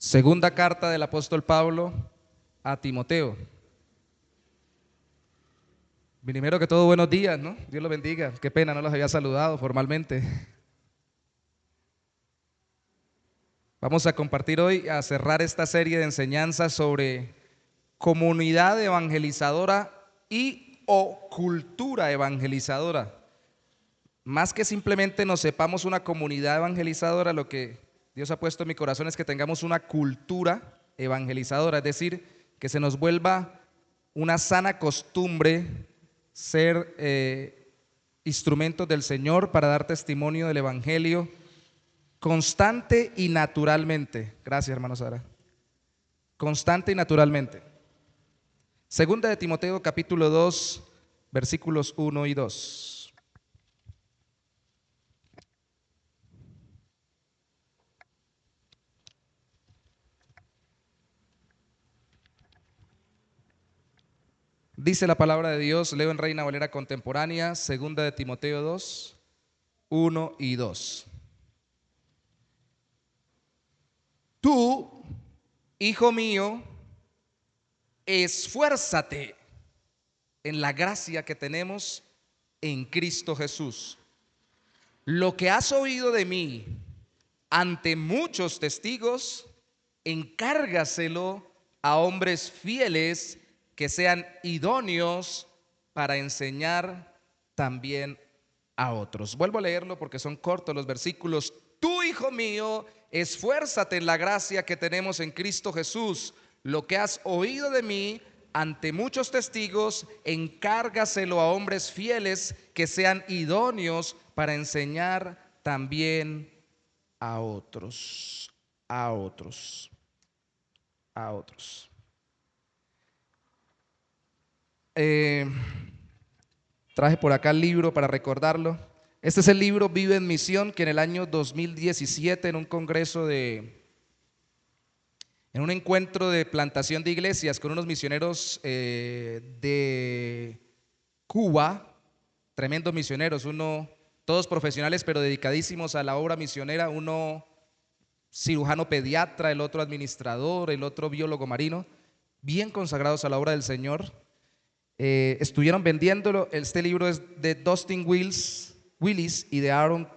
Segunda carta del apóstol Pablo a Timoteo. Primero que todo, buenos días, ¿no? Dios los bendiga. Qué pena, no los había saludado formalmente. Vamos a compartir hoy, a cerrar esta serie de enseñanzas sobre comunidad evangelizadora y o cultura evangelizadora. Más que simplemente nos sepamos una comunidad evangelizadora, lo que Dios ha puesto en mi corazón es que tengamos una cultura evangelizadora, es decir, que se nos vuelva una sana costumbre ser instrumentos del Señor para dar testimonio del Evangelio constante y naturalmente. Gracias, hermano Sara. Constante y naturalmente. Segunda de Timoteo capítulo 2, versículos 1 y 2. Dice la palabra de Dios, leo en Reina Valera Contemporánea, segunda de Timoteo 2, 1 y 2. Tú, hijo mío, esfuérzate en la gracia que tenemos en Cristo Jesús. Lo que has oído de mí ante muchos testigos, encárgaselo a hombres fieles que sean idóneos para enseñar también a otros. Vuelvo a leerlo porque son cortos los versículos. Tú, hijo mío, esfuérzate en la gracia que tenemos en Cristo Jesús. Lo que has oído de mí ante muchos testigos, encárgaselo a hombres fieles que sean idóneos para enseñar también a otros, a otros, a otros. Traje por acá el libro para recordarlo. Este es el libro Vive en Misión, que en el año 2017 en un congreso en un encuentro de plantación de iglesias con unos misioneros de Cuba, tremendos misioneros, todos profesionales pero dedicadísimos a la obra misionera, uno cirujano pediatra, el otro administrador, el otro biólogo marino, bien consagrados a la obra del Señor. Estuvieron vendiéndolo. Este libro es de Dustin Willis y de Aaron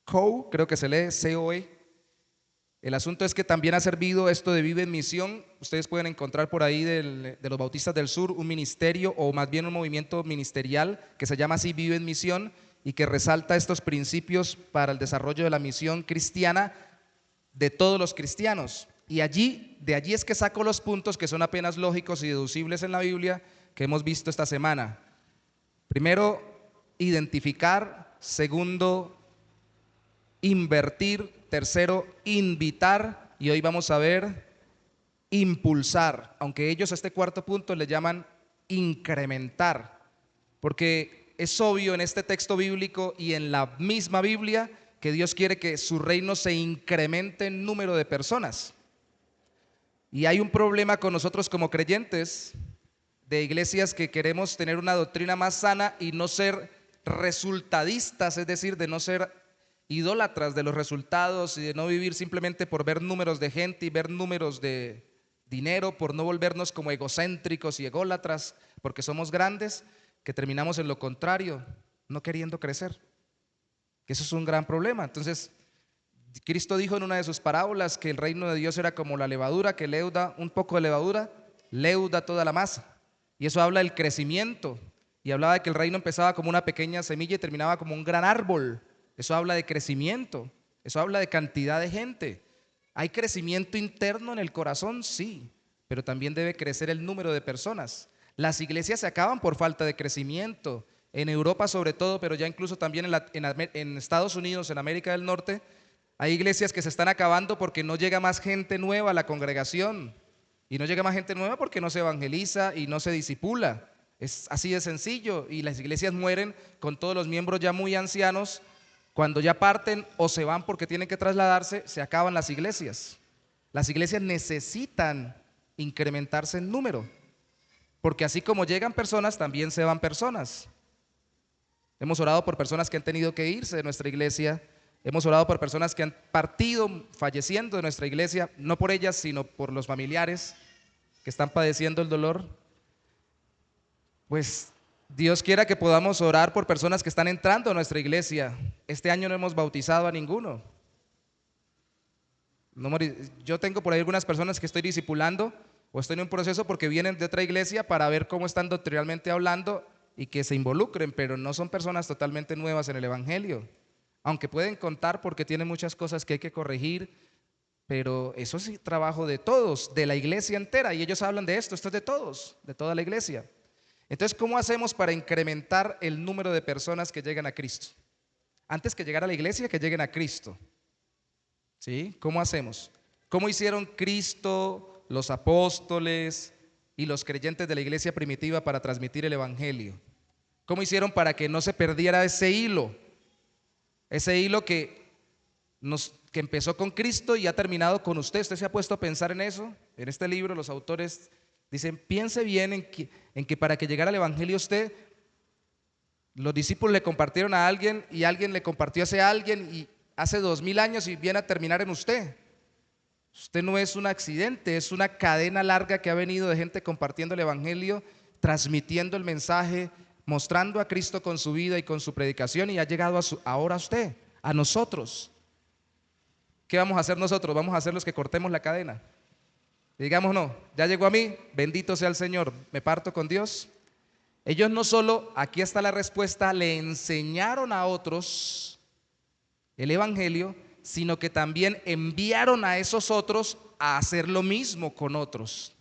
Coe, creo que se lee C-O-E. El asunto es que también ha servido esto de Vive en Misión. Ustedes pueden encontrar por ahí de los Bautistas del Sur un ministerio, o más bien un movimiento ministerial que se llama así, Vive en Misión, y que resalta estos principios para el desarrollo de la misión cristiana de todos los cristianos. Y de allí es que saco los puntos que son apenas lógicos y deducibles en la Biblia que hemos visto esta semana. Primero, identificar. Segundo, invertir. Tercero, invitar. Y hoy vamos a ver impulsar, aunque ellos a este cuarto punto le llaman incrementar, porque es obvio en este texto bíblico y en la misma Biblia que Dios quiere que su reino se incremente en número de personas. Y hay un problema con nosotros como creyentes de iglesias que queremos tener una doctrina más sana y no ser resultadistas, es decir, de no ser idólatras de los resultados y de no vivir simplemente por ver números de gente y ver números de dinero, por no volvernos como egocéntricos y ególatras porque somos grandes, que terminamos en lo contrario, no queriendo crecer, que eso es un gran problema. Entonces, Cristo dijo en una de sus parábolas que el reino de Dios era como la levadura, que leuda un poco de levadura, leuda toda la masa. Y eso habla del crecimiento. Y hablaba de que el reino empezaba como una pequeña semilla y terminaba como un gran árbol. Eso habla de crecimiento. Eso habla de cantidad de gente. ¿Hay crecimiento interno en el corazón? Sí, pero también debe crecer el número de personas. Las iglesias se acaban por falta de crecimiento. En Europa sobre todo, pero ya incluso también en Estados Unidos, en América del Norte, hay iglesias que se están acabando porque no llega más gente nueva a la congregación. Y no llega más gente nueva porque no se evangeliza y no se disipula. Es así de sencillo. Y las iglesias mueren con todos los miembros ya muy ancianos. Cuando ya parten o se van porque tienen que trasladarse, se acaban las iglesias. Las iglesias necesitan incrementarse en número, porque así como llegan personas, también se van personas. Hemos orado por personas que han tenido que irse de nuestra iglesia Hemos orado por personas que han partido falleciendo de nuestra iglesia, no por ellas, sino por los familiares que están padeciendo el dolor. Pues Dios quiera que podamos orar por personas que están entrando a nuestra iglesia. Este año no hemos bautizado a ninguno. Yo tengo por ahí algunas personas que estoy discipulando o estoy en un proceso porque vienen de otra iglesia para ver cómo están doctrinalmente hablando y que se involucren, pero no son personas totalmente nuevas en el evangelio. Aunque pueden contar porque tienen muchas cosas que hay que corregir, pero eso es trabajo de todos, de la iglesia entera, y ellos hablan de esto es de todos, de toda la iglesia. Entonces, ¿cómo hacemos para incrementar el número de personas que llegan a Cristo? Antes que llegar a la iglesia, que lleguen a Cristo. ¿Sí? ¿Cómo hacemos? ¿Cómo hicieron Cristo, los apóstoles y los creyentes de la iglesia primitiva para transmitir el evangelio? ¿Cómo hicieron para que no se perdiera ese hilo? Ese hilo que empezó con Cristo y ha terminado con usted. ¿Usted se ha puesto a pensar en eso? En este libro los autores dicen, piense bien en que para que llegara el evangelio usted, los discípulos le compartieron a alguien y alguien le compartió a ese alguien y hace 2000 años y viene a terminar en usted. Usted no es un accidente, es una cadena larga que ha venido de gente compartiendo el evangelio, transmitiendo el mensaje, mostrando a Cristo con su vida y con su predicación, y ha llegado ahora a usted, a nosotros. ¿Qué vamos a hacer nosotros? Vamos a ser los que cortemos la cadena. Digamos, no, ya llegó a mí, bendito sea el Señor, me parto con Dios. Ellos no solo, aquí está la respuesta, le enseñaron a otros el evangelio, sino que también enviaron a esos otros a hacer lo mismo con otros.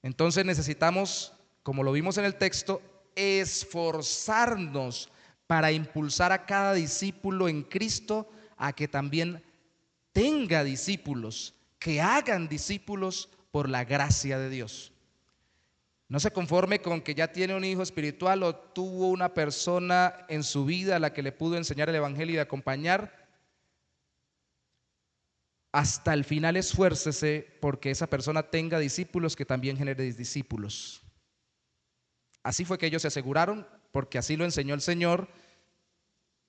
Entonces necesitamos, como lo vimos en el texto, esforzarnos para impulsar a cada discípulo en Cristo a que también tenga discípulos, que hagan discípulos por la gracia de Dios. No se conforme con que ya tiene un hijo espiritual o tuvo una persona en su vida a la que le pudo enseñar el evangelio y acompañar. Hasta el final esfuércese porque esa persona tenga discípulos que también genere discípulos. Así fue que ellos se aseguraron, porque así lo enseñó el Señor,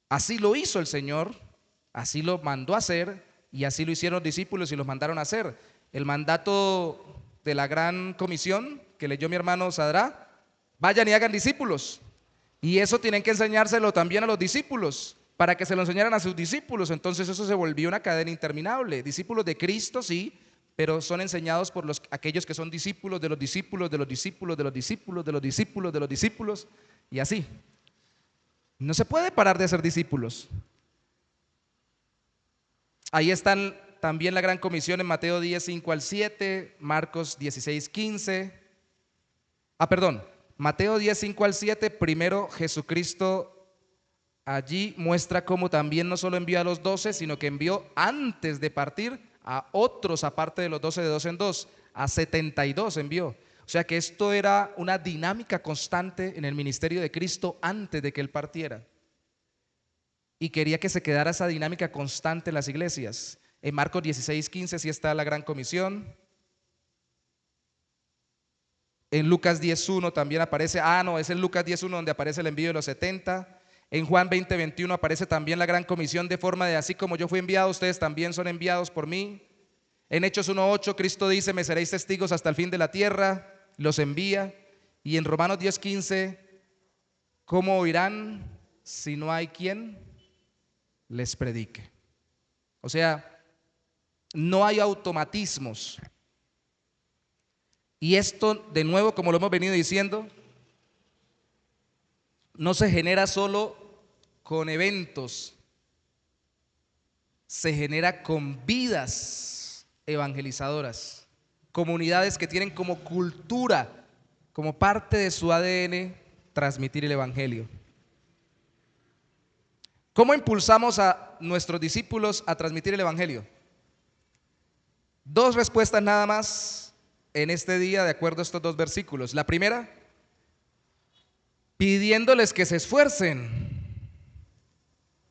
así lo hizo el Señor, así lo mandó a hacer y así lo hicieron los discípulos y los mandaron a hacer. El mandato de la gran comisión que leyó mi hermano Sadrá, vayan y hagan discípulos. Y eso tienen que enseñárselo también a los discípulos, para que se lo enseñaran a sus discípulos. Entonces eso se volvió una cadena interminable. Discípulos de Cristo, sí, pero son enseñados por aquellos que son discípulos de los discípulos, de los discípulos, de los discípulos, de los discípulos, de los discípulos, y así. No se puede parar de hacer discípulos. Ahí están también la gran comisión en Mateo 10, 5 al 7, Marcos 16, 15. Mateo 10, 5 al 7, primero Jesucristo allí muestra cómo también no solo envió a los 12, sino que envió antes de partir a otros aparte de los 12 de dos en dos, a 72 envió. O sea que esto era una dinámica constante en el ministerio de Cristo antes de que Él partiera. Y quería que se quedara esa dinámica constante en las iglesias. En Marcos 16, 15 sí está la gran comisión. En Lucas 10:1 también aparece, es en Lucas 10:1 donde aparece el envío de los 70. En Juan 20, 21 aparece también la gran comisión de forma de así como yo fui enviado, ustedes también son enviados por mí. En Hechos 1:8 Cristo dice, me seréis testigos hasta el fin de la tierra, los envía. Y en Romanos 10:15, ¿cómo oirán si no hay quien les predique? O sea, no hay automatismos. Y esto, de nuevo, como lo hemos venido diciendo, no se genera solo con eventos, se genera con vidas evangelizadoras, comunidades que tienen como cultura, como parte de su ADN, transmitir el evangelio. ¿Cómo impulsamos a nuestros discípulos a transmitir el evangelio? Dos respuestas nada más en este día de acuerdo a estos dos versículos. La primera, pidiéndoles que se esfuercen.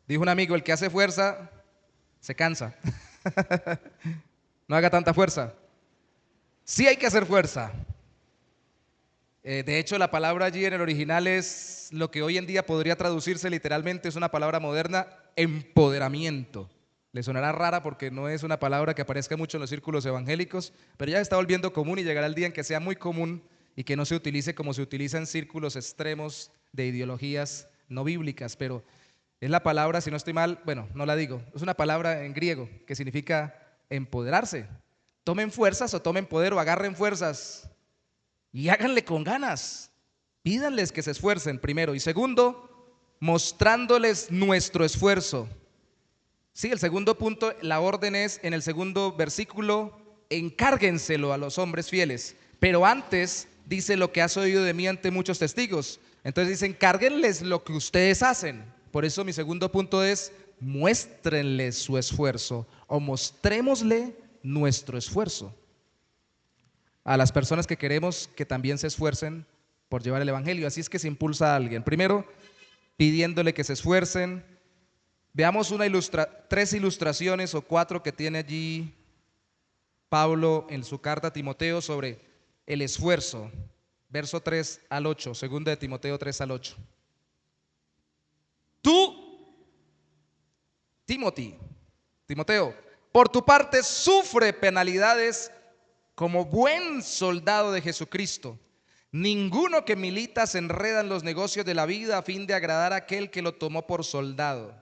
Dijo un amigo, el que hace fuerza se cansa. No haga tanta fuerza. Sí hay que hacer fuerza. De hecho, la palabra allí en el original es lo que hoy en día podría traducirse literalmente, es una palabra moderna, empoderamiento. Le sonará rara porque no es una palabra que aparezca mucho en los círculos evangélicos, pero ya está volviendo común y llegará el día en que sea muy común y que no se utilice como se utiliza en círculos extremos de ideologías no bíblicas, pero es la palabra, si no estoy mal, bueno, no la digo, es una palabra en griego que significa empoderarse. Tomen fuerzas o tomen poder o agarren fuerzas y háganle con ganas. Pídanles que se esfuercen primero y segundo, mostrándoles nuestro esfuerzo. Sí, el segundo punto, la orden es en el segundo versículo, encárguenselo a los hombres fieles. Pero antes dice lo que has oído de mí ante muchos testigos. Entonces dice, encárguenles lo que ustedes hacen. Por eso mi segundo punto es, muéstrenles su esfuerzo o mostrémosle nuestro esfuerzo a las personas que queremos que también se esfuercen por llevar el evangelio. Así es que se impulsa a alguien. Primero, pidiéndole que se esfuercen. Veamos tres ilustraciones o cuatro que tiene allí Pablo en su carta a Timoteo sobre el esfuerzo. Verso 3 al 8, segunda de Timoteo 3 al 8. Tú, Timoteo, por tu parte sufre penalidades como buen soldado de Jesucristo. Ninguno que milita se enreda en los negocios de la vida a fin de agradar a aquel que lo tomó por soldado.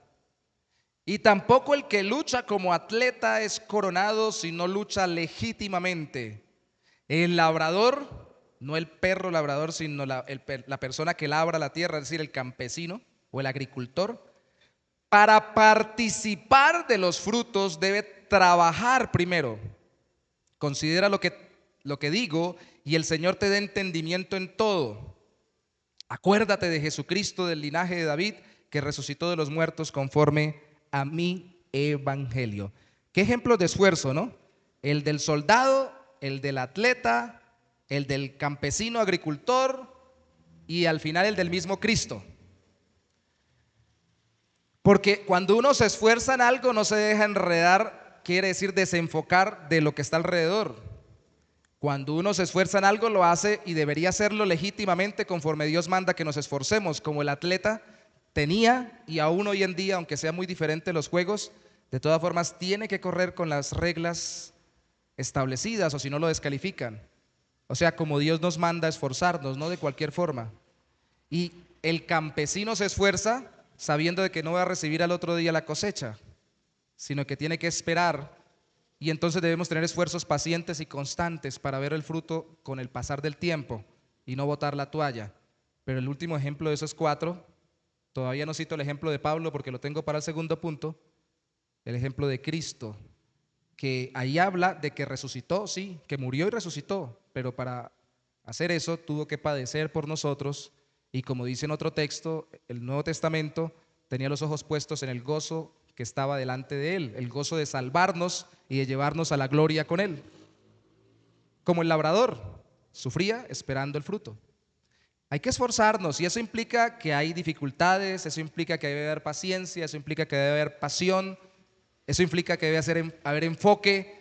Y tampoco el que lucha como atleta es coronado si no lucha legítimamente. El labrador, no el perro labrador, sino la persona que labra la tierra, es decir, el campesino o el agricultor, para participar de los frutos debe trabajar primero. Considera lo que digo y el Señor te dé entendimiento en todo. Acuérdate de Jesucristo del linaje de David, que resucitó de los muertos conforme a mi evangelio. Qué ejemplos de esfuerzo, ¿no? El del soldado, el del atleta, el del campesino agricultor y al final el del mismo Cristo. Porque cuando uno se esfuerza en algo no se deja enredar, quiere decir desenfocar de lo que está alrededor. Cuando uno se esfuerza en algo lo hace y debería hacerlo legítimamente conforme Dios manda que nos esforcemos, como el atleta tenía y aún hoy en día, aunque sea muy diferente los juegos, de todas formas tiene que correr con las reglas establecidas o si no lo descalifican. O sea, como Dios nos manda a esforzarnos, no de cualquier forma. Y el campesino se esfuerza sabiendo de que no va a recibir al otro día la cosecha, sino que tiene que esperar, y entonces debemos tener esfuerzos pacientes y constantes para ver el fruto con el pasar del tiempo y no botar la toalla. Pero el último ejemplo de esos cuatro, todavía no cito el ejemplo de Pablo porque lo tengo para el segundo punto, el ejemplo de Cristo, que ahí habla de que resucitó, sí, que murió y resucitó, pero para hacer eso tuvo que padecer por nosotros. Y como dice en otro texto, el Nuevo Testamento tenía los ojos puestos en el gozo que estaba delante de él, el gozo de salvarnos y de llevarnos a la gloria con él. Como el labrador, sufría esperando el fruto. Hay que esforzarnos y eso implica que hay dificultades, eso implica que debe haber paciencia, eso implica que debe haber pasión, eso implica que debe haber enfoque.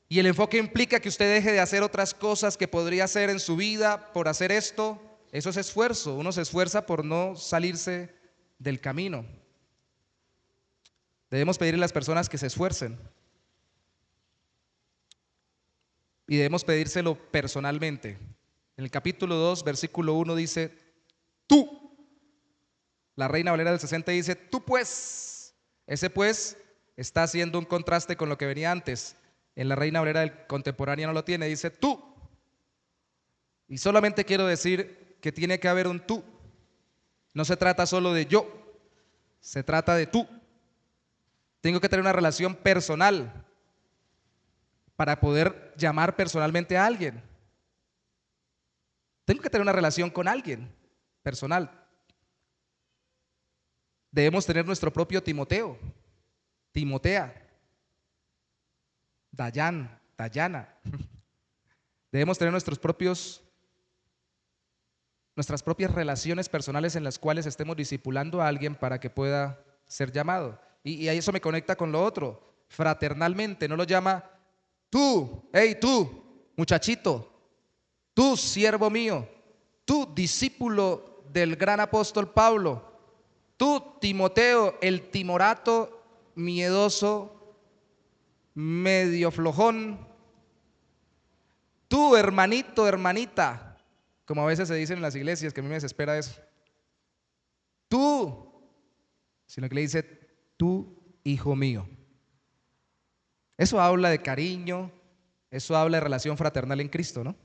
Y el enfoque implica que usted deje de hacer otras cosas que podría hacer en su vida por hacer esto. Eso es esfuerzo, uno se esfuerza por no salirse del camino. Debemos pedirle a las personas que se esfuercen y debemos pedírselo personalmente. En el capítulo 2, versículo 1 dice, tú, la Reina Valera del 60 dice, tú pues, ese pues está haciendo un contraste con lo que venía antes. En la Reina Valera del contemporánea no lo tiene, dice tú. Y solamente quiero decir que tiene que haber un tú. No se trata solo de yo, se trata de tú. Tengo que tener una relación personal para poder llamar personalmente a alguien. Tengo que tener una relación con alguien personal. Debemos tener nuestro propio Timoteo, Timotea, Dayana. Debemos tener nuestras propias relaciones personales en las cuales estemos discipulando a alguien para que pueda ser llamado. Y a eso me conecta con lo otro, fraternalmente, no lo llama tú, hey tú, muchachito, tú, siervo mío, tú, discípulo del gran apóstol Pablo, tú, Timoteo, el timorato miedoso, medio flojón, tú, hermanito, hermanita, como a veces se dicen en las iglesias, que a mí me desespera eso. Tú, sino que le dice, tú, hijo mío. Eso habla de cariño, eso habla de relación fraternal en Cristo, ¿no?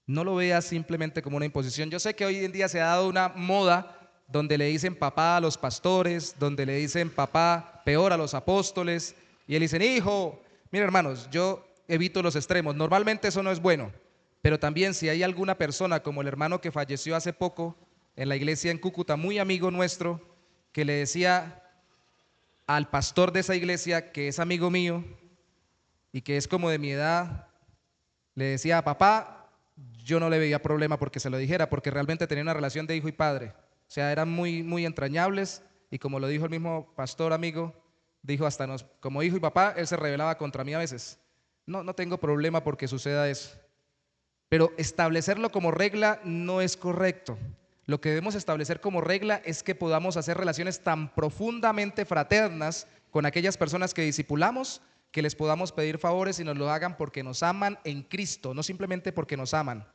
No lo veas simplemente como una imposición. Yo sé que hoy en día se ha dado una moda donde le dicen papá a los pastores, donde le dicen papá peor a los apóstoles, y él dicen, hijo. Mira, hermanos, yo evito los extremos. Normalmente eso no es bueno, pero también si hay alguna persona como el hermano que falleció hace poco en la iglesia en Cúcuta, muy amigo nuestro, que le decía al pastor de esa iglesia, que es amigo mío y que es como de mi edad, le decía a papá, yo no le veía problema porque se lo dijera, porque realmente tenía una relación de hijo y padre. O sea, eran muy entrañables, y como lo dijo el mismo pastor amigo, dijo hasta como hijo y papá, él se rebelaba contra mí a veces. No tengo problema porque suceda eso. Pero establecerlo como regla no es correcto. Lo que debemos establecer como regla es que podamos hacer relaciones tan profundamente fraternas con aquellas personas que discipulamos, que les podamos pedir favores y nos lo hagan porque nos aman en Cristo, no simplemente porque nos aman,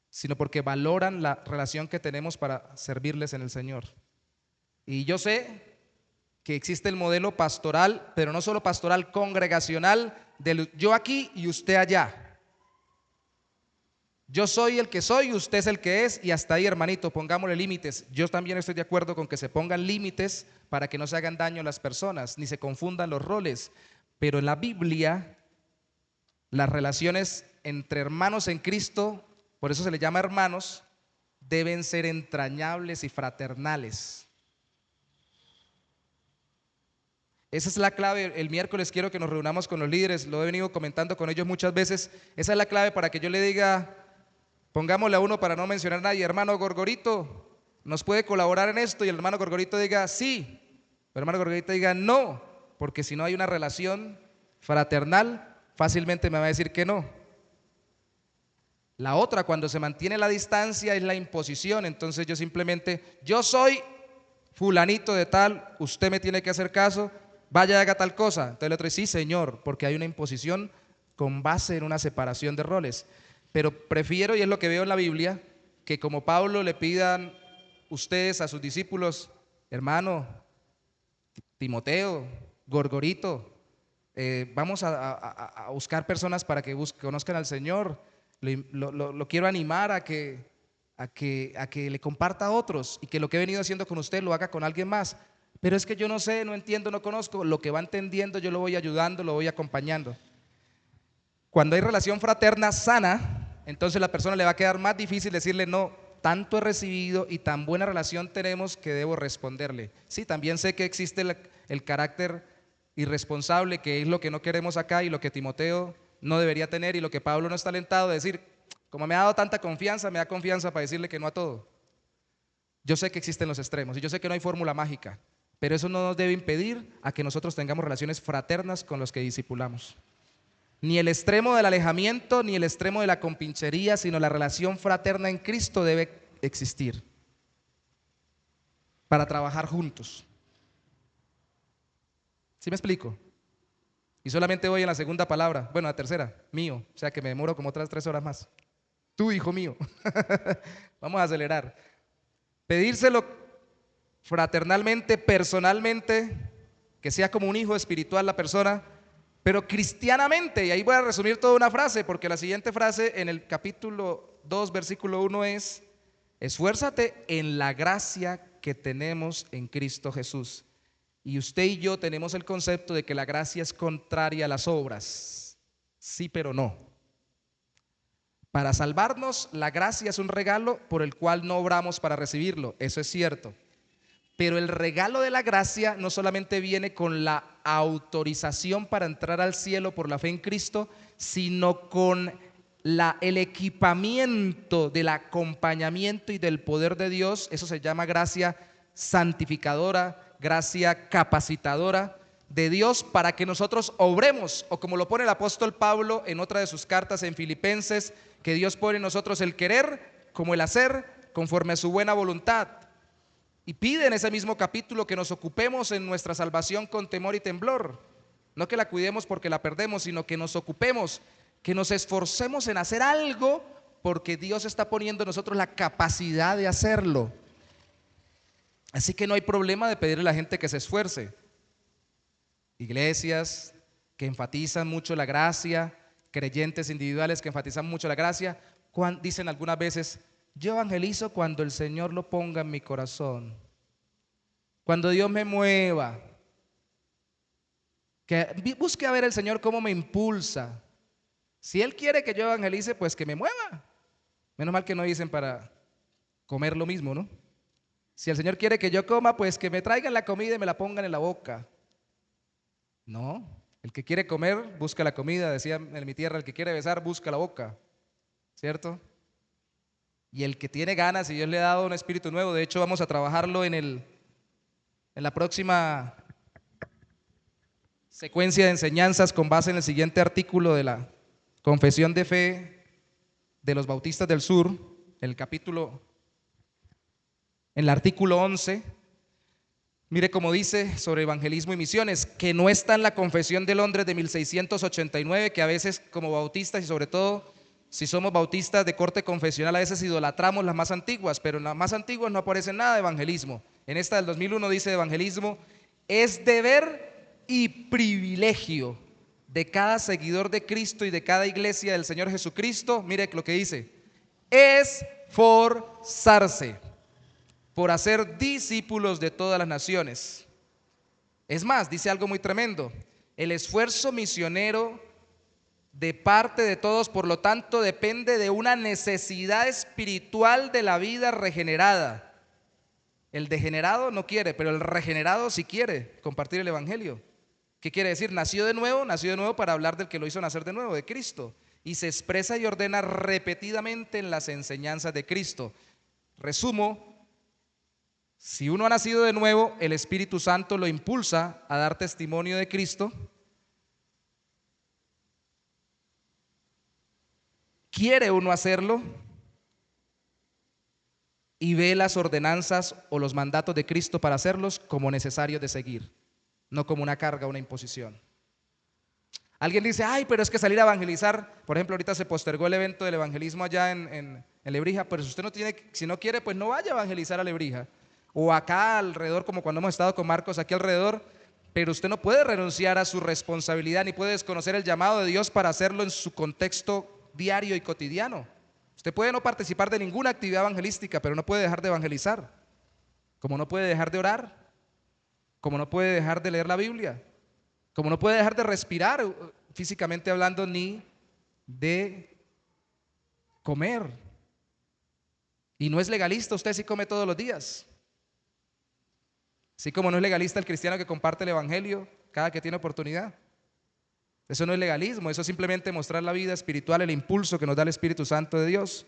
sino porque valoran la relación que tenemos para servirles en el Señor. Y yo sé que existe el modelo pastoral, pero no solo pastoral, congregacional, del yo aquí y usted allá. Yo soy el que soy, usted es el que es, y hasta ahí, hermanito, pongámosle límites. Yo también estoy de acuerdo con que se pongan límites para que no se hagan daño a las personas, ni se confundan los roles. Pero en la Biblia, las relaciones entre hermanos en Cristo, por eso se les llama hermanos, deben ser entrañables y fraternales. Esa es la clave. El miércoles quiero que nos reunamos con los líderes, lo he venido comentando con ellos muchas veces. Esa es la clave para que yo le diga, pongámosle a uno para no mencionar a nadie, hermano Gorgorito, ¿nos puede colaborar en esto? Y el hermano Gorgorito diga sí, el hermano Gorgorito diga no, porque si no hay una relación fraternal, fácilmente me va a decir que no. La otra, cuando se mantiene la distancia, es la imposición. Entonces yo simplemente, yo soy fulanito de tal, usted me tiene que hacer caso, vaya y haga tal cosa. Entonces el otro dice, sí señor, porque hay una imposición con base en una separación de roles. Pero prefiero, y es lo que veo en la Biblia, que como Pablo le pidan ustedes a sus discípulos, hermano, Timoteo, Gorgorito, vamos a buscar personas para que conozcan al Señor. Lo quiero animar a que le comparta a otros, y que lo que he venido haciendo con usted lo haga con alguien más. Pero es que yo no sé, no entiendo, no conozco. Lo que va entendiendo yo lo voy ayudando, lo voy acompañando. Cuando hay relación fraterna sana, entonces la persona le va a quedar más difícil decirle no, tanto he recibido y tan buena relación tenemos que debo responderle. Sí, también sé que existe el carácter irresponsable, que es lo que no queremos acá y lo que Timoteo no debería tener, y lo que Pablo no está alentado de decir, como me ha dado tanta confianza, me da confianza para decirle que no a todo. Yo sé que existen los extremos y yo sé que no hay fórmula mágica, pero eso no nos debe impedir a que nosotros tengamos relaciones fraternas con los que discipulamos. Ni el extremo del alejamiento, ni el extremo de la compinchería, sino la relación fraterna en Cristo debe existir para trabajar juntos. ¿Sí me explico? Y solamente voy en la segunda palabra, bueno, la tercera, mío, o sea que me demoro como otras 3 horas más. Tú, hijo mío. Vamos a acelerar. Pedírselo fraternalmente, personalmente, que sea como un hijo espiritual la persona, pero cristianamente. Y ahí voy a resumir toda una frase, porque la siguiente frase en el capítulo 2, versículo 1 es: esfuérzate en la gracia que tenemos en Cristo Jesús. Y usted y yo tenemos el concepto de que la gracia es contraria a las obras. Sí, pero no. Para salvarnos, la gracia es un regalo por el cual no obramos para recibirlo, eso es cierto. Pero el regalo de la gracia no solamente viene con la autorización para entrar al cielo por la fe en Cristo, sino con el equipamiento del acompañamiento y del poder de Dios. Eso se llama gracia santificadora, gracia capacitadora de Dios para que nosotros obremos, o como lo pone el apóstol Pablo en otra de sus cartas en Filipenses, que Dios pone en nosotros el querer como el hacer conforme a su buena voluntad. Y pide en ese mismo capítulo que nos ocupemos en nuestra salvación con temor y temblor. No que la cuidemos porque la perdemos, sino que nos ocupemos, que nos esforcemos en hacer algo porque Dios está poniendo en nosotros la capacidad de hacerlo. Así que no hay problema de pedirle a la gente que se esfuerce. Iglesias que enfatizan mucho la gracia, creyentes individuales que enfatizan mucho la gracia, dicen algunas veces: yo evangelizo cuando el Señor lo ponga en mi corazón, cuando Dios me mueva, que busque a ver el Señor cómo me impulsa. Si Él quiere que yo evangelice, pues que me mueva. Menos mal que no dicen para comer lo mismo, ¿no? Si el Señor quiere que yo coma, pues que me traigan la comida y me la pongan en la boca. No, el que quiere comer busca la comida, decía en mi tierra, el que quiere besar busca la boca, ¿cierto? Y el que tiene ganas, y Dios le ha dado un espíritu nuevo, de hecho vamos a trabajarlo en la próxima secuencia de enseñanzas con base en el siguiente artículo de la Confesión de Fe de los Bautistas del Sur, en el artículo 11. Mire cómo dice sobre evangelismo y misiones, que no está en la Confesión de Londres de 1689, que a veces como bautistas y sobre todo si somos bautistas de corte confesional a veces idolatramos las más antiguas, pero en las más antiguas no aparece nada de evangelismo. En esta del 2001 dice: evangelismo es deber y privilegio de cada seguidor de Cristo y de cada iglesia del Señor Jesucristo. Mire lo que dice: esforzarse por hacer discípulos de todas las naciones. Es más, dice algo muy tremendo: el esfuerzo misionero de parte de todos, por lo tanto, depende de una necesidad espiritual de la vida regenerada. El degenerado no quiere, pero el regenerado sí quiere compartir el evangelio. ¿Qué quiere decir? Nació de nuevo para hablar del que lo hizo nacer de nuevo, de Cristo, y se expresa y ordena repetidamente en las enseñanzas de Cristo. Resumo: si uno ha nacido de nuevo, el Espíritu Santo lo impulsa a dar testimonio de Cristo. Quiere uno hacerlo y ve las ordenanzas o los mandatos de Cristo para hacerlos como necesarios de seguir, no como una carga o una imposición. Alguien dice: ay, pero es que salir a evangelizar, por ejemplo, ahorita se postergó el evento del evangelismo allá en Lebrija, pero si usted no tiene, si no quiere, pues no vaya a evangelizar a Lebrija, o acá alrededor, como cuando hemos estado con Marcos aquí alrededor. Pero usted no puede renunciar a su responsabilidad ni puede desconocer el llamado de Dios para hacerlo en su contexto diario y cotidiano. Usted puede no participar de ninguna actividad evangelística, pero no puede dejar de evangelizar, como no puede dejar de orar, como no puede dejar de leer la Biblia, como no puede dejar de respirar, físicamente hablando, ni de comer. Y no es legalista, usted sí come todos los días. Así como no es legalista el cristiano que comparte el evangelio cada que tiene oportunidad. Eso no es legalismo, eso es simplemente mostrar la vida espiritual, el impulso que nos da el Espíritu Santo de Dios.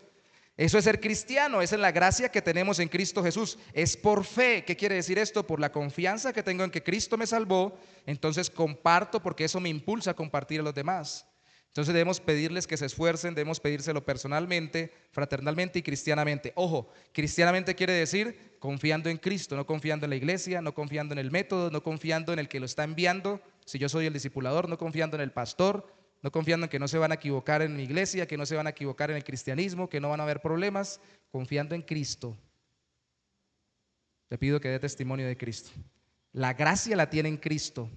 Eso es ser cristiano, esa es la gracia que tenemos en Cristo Jesús. Es por fe. ¿Qué quiere decir esto? Por la confianza que tengo en que Cristo me salvó, entonces comparto porque eso me impulsa a compartir a los demás. Entonces debemos pedirles que se esfuercen, debemos pedírselo personalmente, fraternalmente y cristianamente. Ojo, cristianamente quiere decir confiando en Cristo, no confiando en la iglesia, no confiando en el método, no confiando en el que lo está enviando. Si yo soy el discipulador, no confiando en el pastor, no confiando en que no se van a equivocar en mi iglesia, que no se van a equivocar en el cristianismo, que no van a haber problemas, confiando en Cristo. Te pido que dé testimonio de Cristo. La gracia la tiene en Cristo.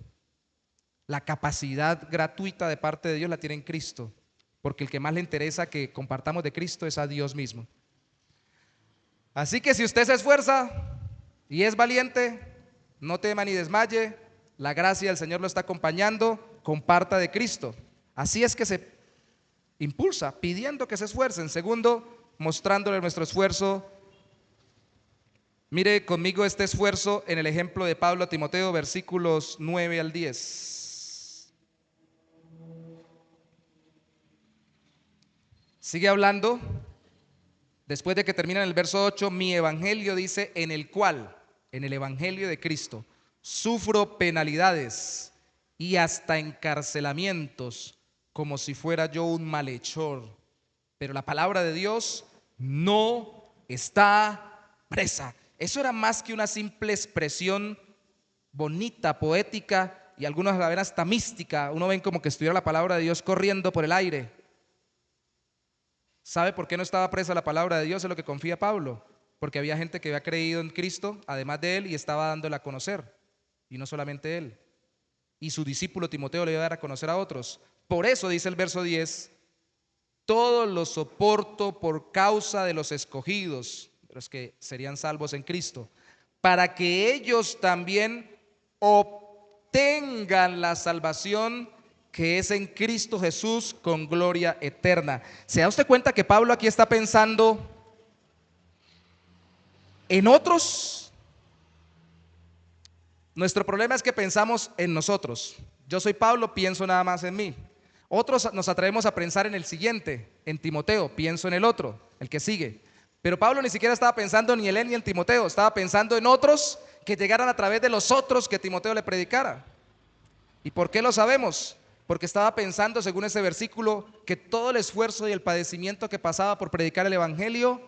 La capacidad gratuita de parte de Dios la tiene en Cristo, porque el que más le interesa que compartamos de Cristo es a Dios mismo. Así que si usted se esfuerza y es valiente, no tema ni desmaye, la gracia del Señor lo está acompañando, comparta de Cristo. Así es que se impulsa, pidiendo que se esfuercen. Segundo, mostrándole nuestro esfuerzo. Mire conmigo este esfuerzo en el ejemplo de Pablo a Timoteo, versículos 9 al 10. Sigue hablando. Después de que termina en el verso 8, mi evangelio dice: en el cual, en el evangelio de Cristo, sufro penalidades y hasta encarcelamientos, como si fuera yo un malhechor. Pero la palabra de Dios no está presa. Eso era más que una simple expresión bonita, poética y algunos la ven hasta mística. Uno ven como que estuviera la palabra de Dios corriendo por el aire. ¿Sabe por qué no estaba presa la palabra de Dios? Es lo que confía Pablo. Porque había gente que había creído en Cristo, además de él, y estaba dándola a conocer. Y no solamente él. Y su discípulo Timoteo le iba a dar a conocer a otros. Por eso dice el verso 10, todo lo soporto por causa de los escogidos, de los que serían salvos en Cristo, para que ellos también obtengan la salvación que es en Cristo Jesús con gloria eterna. ¿Se da usted cuenta que Pablo aquí está pensando en otros? Nuestro problema es que pensamos en nosotros. Yo soy Pablo, pienso nada más en mí. Otros nos atrevemos a pensar en el siguiente, en Timoteo, pienso en el otro, el que sigue. Pero Pablo ni siquiera estaba pensando ni en él ni en Timoteo, estaba pensando en otros que llegaran a través de los otros que Timoteo le predicara. ¿Y por qué lo sabemos? Porque estaba pensando, según ese versículo, que todo el esfuerzo y el padecimiento que pasaba por predicar el evangelio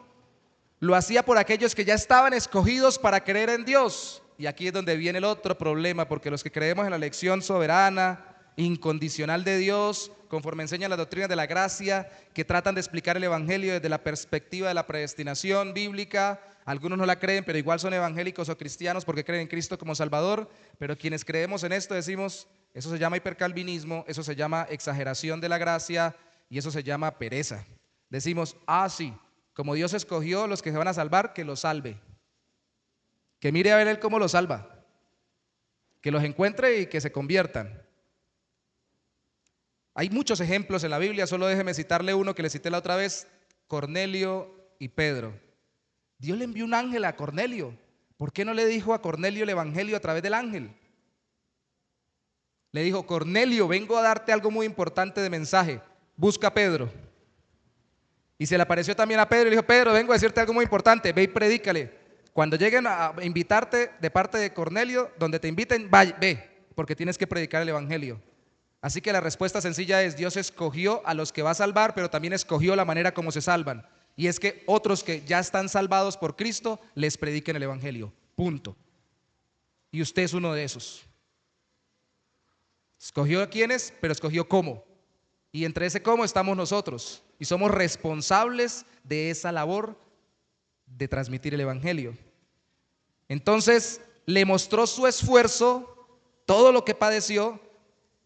lo hacía por aquellos que ya estaban escogidos para creer en Dios. Y aquí es donde viene el otro problema, porque los que creemos en la elección soberana, incondicional de Dios, conforme enseñan las doctrinas de la gracia, que tratan de explicar el evangelio desde la perspectiva de la predestinación bíblica, algunos no la creen, pero igual son evangélicos o cristianos porque creen en Cristo como Salvador. Pero quienes creemos en esto decimos, eso se llama hipercalvinismo, eso se llama exageración de la gracia y eso se llama pereza. Decimos, sí, como Dios escogió los que se van a salvar, que los salve. Que mire a ver él cómo los salva. Que los encuentre y que se conviertan. Hay muchos ejemplos en la Biblia, solo déjeme citarle uno que le cité la otra vez, Cornelio y Pedro. Dios le envió un ángel a Cornelio. ¿Por qué no le dijo a Cornelio el evangelio a través del ángel? Le dijo, Cornelio, vengo a darte algo muy importante de mensaje, busca a Pedro. Y se le apareció también a Pedro y le dijo, Pedro, vengo a decirte algo muy importante, ve y predícale. Cuando lleguen a invitarte de parte de Cornelio, donde te inviten, ve, porque tienes que predicar el evangelio. Así que la respuesta sencilla es, Dios escogió a los que va a salvar, pero también escogió la manera como se salvan. Y es que otros que ya están salvados por Cristo, les prediquen el evangelio, punto. Y usted es uno de esos. Escogió a quienes, pero escogió cómo. Y entre ese cómo estamos nosotros. Y somos responsables de esa labor de transmitir el evangelio. Entonces le mostró su esfuerzo, todo lo que padeció,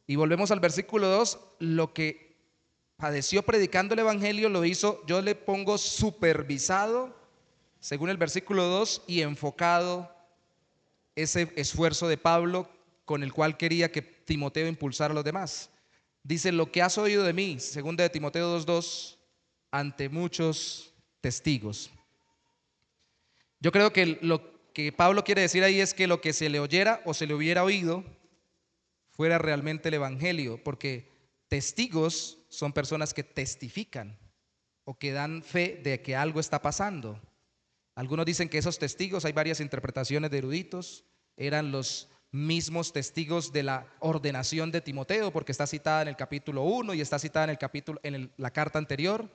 y volvemos al versículo 2, lo que padeció predicando el evangelio lo hizo, yo le pongo supervisado, según el versículo 2, y enfocado ese esfuerzo de Pablo con el cual quería que Timoteo impulsara a los demás. Dice, lo que has oído de mí, según de Timoteo 2:2, ante muchos testigos. Yo creo que lo que Pablo quiere decir ahí es que lo que se le oyera o se le hubiera oído fuera realmente el evangelio, porque testigos son personas que testifican o que dan fe de que algo está pasando. Algunos dicen que esos testigos, hay varias interpretaciones de eruditos, eran los mismos testigos de la ordenación de Timoteo, porque está citada en el capítulo 1 y está citada en la carta anterior,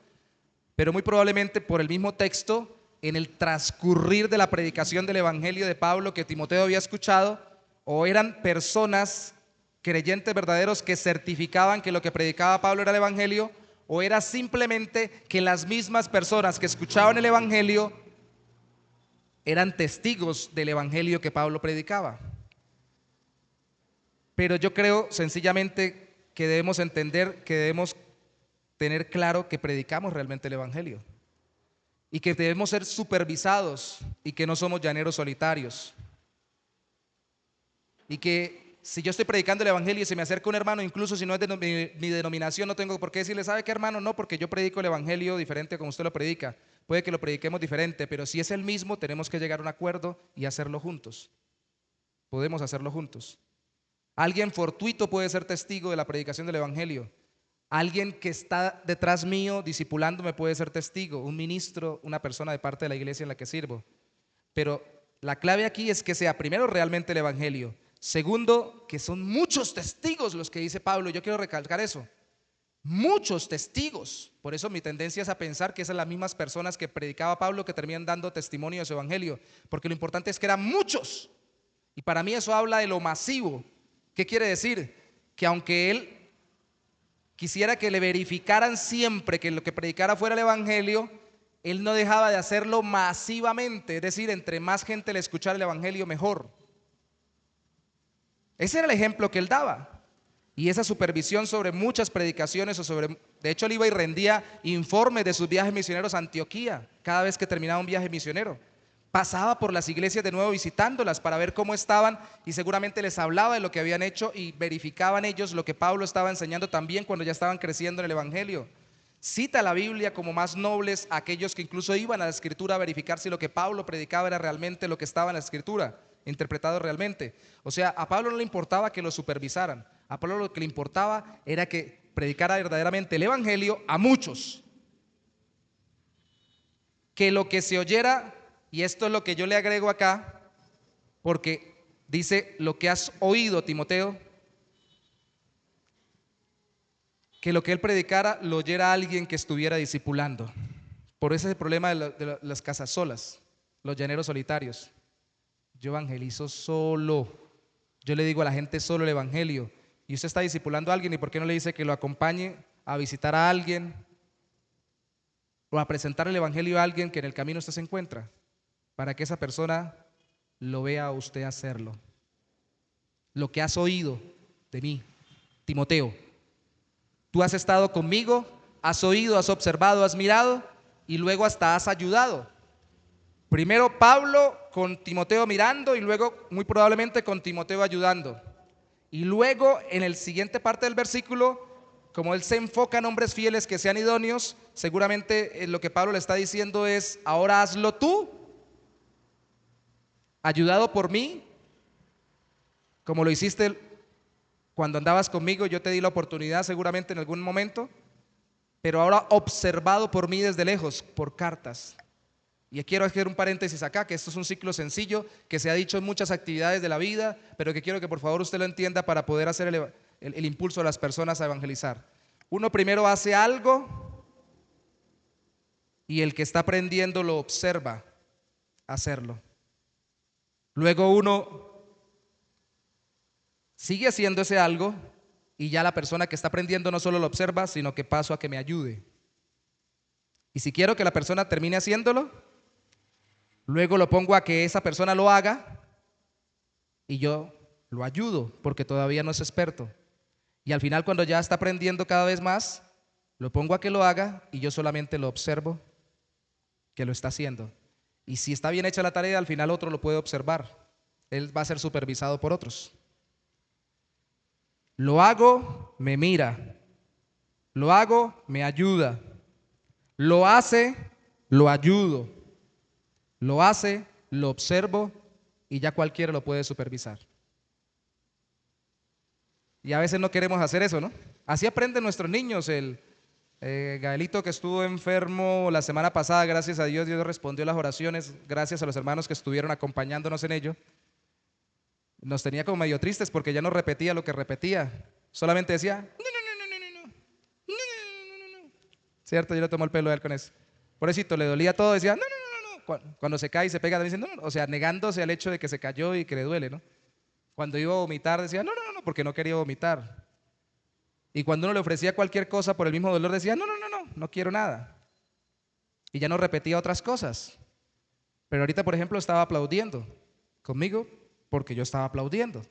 pero muy probablemente por el mismo texto, en el transcurrir de la predicación del evangelio de Pablo que Timoteo había escuchado, o eran personas creyentes verdaderos que certificaban que lo que predicaba Pablo era el evangelio, o era simplemente que las mismas personas que escuchaban el evangelio eran testigos del evangelio que Pablo predicaba. Pero yo creo sencillamente que debemos entender, que debemos tener claro que predicamos realmente el evangelio y que debemos ser supervisados y que no somos llaneros solitarios. Y que si yo estoy predicando el evangelio y se me acerca un hermano, incluso si no es de mi denominación, no tengo por qué decirle, ¿sabe qué, hermano? No, porque yo predico el evangelio diferente como usted lo predica. Puede que lo prediquemos diferente, pero si es el mismo, tenemos que llegar a un acuerdo y hacerlo juntos. Podemos hacerlo juntos. Alguien fortuito puede ser testigo de la predicación del evangelio. Alguien que está detrás mío discipulándome puede ser testigo, un ministro, una persona de parte de la iglesia en la que sirvo. Pero la clave aquí es que sea primero realmente el evangelio. Segundo, que son muchos testigos los que dice Pablo. Yo quiero recalcar eso. muchos testigos. Por eso mi tendencia es a pensar que esas son las mismas personas que predicaba Pablo que terminan dando testimonio de su evangelio, porque lo importante es que eran muchos. Y para mí eso habla de lo masivo. ¿Qué quiere decir? Que aunque él quisiera que le verificaran siempre que lo que predicara fuera el evangelio, él no dejaba de hacerlo masivamente. Es decir, entre más gente le escuchara el evangelio, mejor. Ese era el ejemplo que él daba. Y esa supervisión sobre muchas predicaciones, de hecho él iba y rendía informes de sus viajes misioneros a Antioquía cada vez que terminaba un viaje misionero. Pasaba por las iglesias de nuevo visitándolas para ver cómo estaban, y seguramente les hablaba de lo que habían hecho y verificaban ellos lo que Pablo estaba enseñando también cuando ya estaban creciendo en el evangelio. Cita la Biblia como más nobles a aquellos que incluso iban a la escritura a verificar si lo que Pablo predicaba era realmente lo que estaba en la escritura, interpretado realmente. O sea, a Pablo no le importaba que lo supervisaran. A Pablo lo que le importaba era que predicara verdaderamente el evangelio a muchos. Que lo que se oyera, y esto es lo que yo le agrego acá, porque dice lo que has oído, Timoteo, que lo que él predicara lo oyera alguien que estuviera discipulando. Por ese es el problema de las casas solas, los llaneros solitarios. Yo evangelizo solo, yo le digo a la gente solo el evangelio, y usted está discipulando a alguien, ¿y por qué no le dice que lo acompañe a visitar a alguien o a presentar el evangelio a alguien que en el camino usted se encuentra, para que esa persona lo vea a usted hacerlo? Lo que has oído de mí, Timoteo, tú has estado conmigo, has oído, has observado, has mirado y luego hasta has ayudado. Primero Pablo con Timoteo mirando y luego muy probablemente con Timoteo ayudando. Y luego en el siguiente parte del versículo, como él se enfoca en hombres fieles que sean idóneos, seguramente lo que Pablo le está diciendo es: ahora hazlo tú, ayudado por mí, como lo hiciste cuando andabas conmigo. Yo te di la oportunidad seguramente en algún momento, pero ahora observado por mí desde lejos, por cartas. Y quiero hacer un paréntesis acá, que esto es un ciclo sencillo que se ha dicho en muchas actividades de la vida, pero que quiero que por favor usted lo entienda para poder hacer el impulso a las personas a evangelizar. Uno primero hace algo y el que está aprendiendo lo observa hacerlo. Luego uno sigue haciendo ese algo y ya la persona que está aprendiendo no solo lo observa, sino que paso a que me ayude. Y si quiero que la persona termine haciéndolo, luego lo pongo a que esa persona lo haga y yo lo ayudo porque todavía no es experto. Y al final, cuando ya está aprendiendo cada vez más, lo pongo a que lo haga y yo solamente lo observo que lo está haciendo. Y si está bien hecha la tarea, al final otro lo puede observar. Él va a ser supervisado por otros. Lo hago, me mira. Lo hago, me ayuda. Lo hace, lo ayudo. Lo hace, lo observo y ya cualquiera lo puede supervisar. Y a veces no queremos hacer eso, ¿no? Así aprenden nuestros niños. El Gaelito que estuvo enfermo la semana pasada, gracias a Dios, Dios respondió las oraciones, gracias a los hermanos que estuvieron acompañándonos en ello. Nos tenía como medio tristes porque ya no repetía lo que repetía. Solamente decía, no. ¿Cierto? Yo le tomo el pelo a él con eso. Pobrecito, le dolía todo, decía, no. Cuando se cae y se pega, dice, no, o sea, negándose al hecho de que se cayó y que le duele, ¿no? Cuando iba a vomitar, decía, no, porque no quería vomitar. Y cuando uno le ofrecía cualquier cosa por el mismo dolor, decía, no quiero nada. Y ya no repetía otras cosas. Pero ahorita, por ejemplo, estaba aplaudiendo conmigo porque yo estaba aplaudiendo.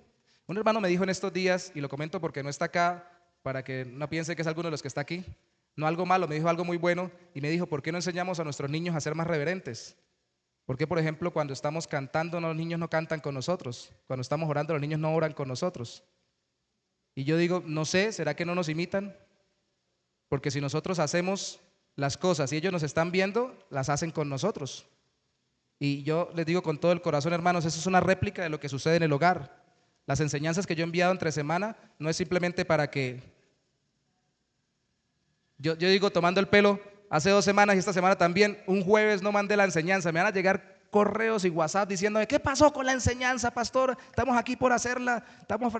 Un hermano me dijo en estos días, y lo comento porque no está acá, para que no piense que es alguno de los que está aquí, no algo malo, me dijo algo muy bueno, y me dijo, ¿por qué no enseñamos a nuestros niños a ser más reverentes? ¿Por qué, por ejemplo, cuando estamos cantando, los niños no cantan con nosotros? Cuando estamos orando, los niños no oran con nosotros. Y yo digo, no sé, ¿será que no nos imitan? Porque si nosotros hacemos las cosas y ellos nos están viendo, las hacen con nosotros. Y yo les digo con todo el corazón, hermanos, eso es una réplica de lo que sucede en el hogar. Las enseñanzas que yo he enviado entre semana no es simplemente para que... Yo digo, tomando el pelo, hace 2 semanas y esta semana también, un jueves no mandé la enseñanza, me van a llegar correos y WhatsApp diciéndome, ¿qué pasó con la enseñanza, pastor? Estamos aquí por hacerla, estamos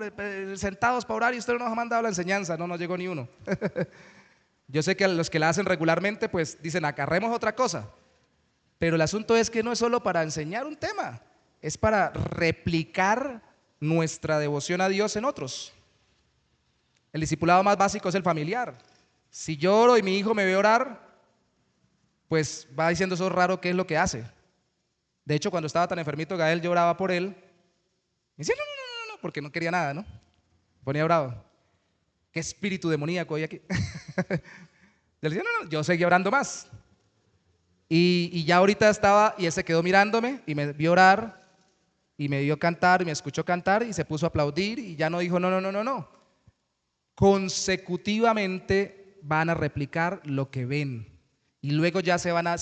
sentados para orar y usted no nos ha mandado la enseñanza. No nos llegó ni uno. Yo sé que los que la hacen regularmente pues dicen agarremos otra cosa, pero el asunto es que no es solo para enseñar un tema, es para replicar nuestra devoción a Dios en otros. El discipulado más básico es el familiar. Si yo oro y mi hijo me ve orar, pues va diciendo eso es raro, ¿qué es lo que hace? De hecho, cuando estaba tan enfermito, Gael lloraba por él. Y decía, no, porque no quería nada, ¿no? Ponía bravo. ¿Qué espíritu demoníaco hay aquí? Yo le decía, no, yo seguía orando más. Y ya ahorita estaba, y él se quedó mirándome y me vio orar y me vio cantar y me escuchó cantar y se puso a aplaudir y ya no dijo no. Consecutivamente van a replicar lo que ven y luego ya se van a